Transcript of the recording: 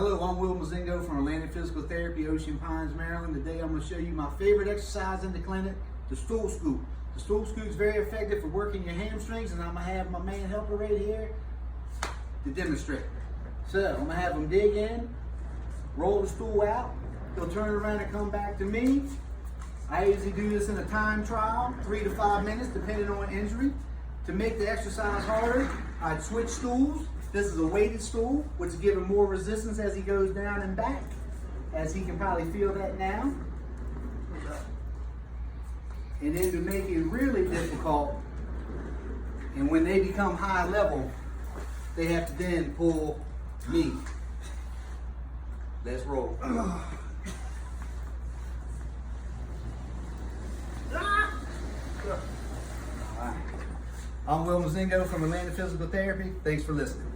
Hello, I'm Will Mazingo from Atlantic Physical Therapy, Ocean Pines, Maryland. Today I'm going to show you my favorite exercise in the clinic, the Stool Scoot. The Stool Scoot is very effective for working your hamstrings, and I'm going to have my man helper right here to demonstrate. So I'm going to have him dig in, roll the stool out, he'll turn around and come back to me. I usually do this in a time trial, 3 to 5 minutes, depending on injury. To make the exercise harder, I'd switch stools. This is a weighted stool, which is giving more resistance as he goes down and back, as he can probably feel that now. And then to make it really difficult, and when they become high level, they have to then pull me. Let's roll. I'm Will Mazingo from Atlantic Physical Therapy. Thanks for listening.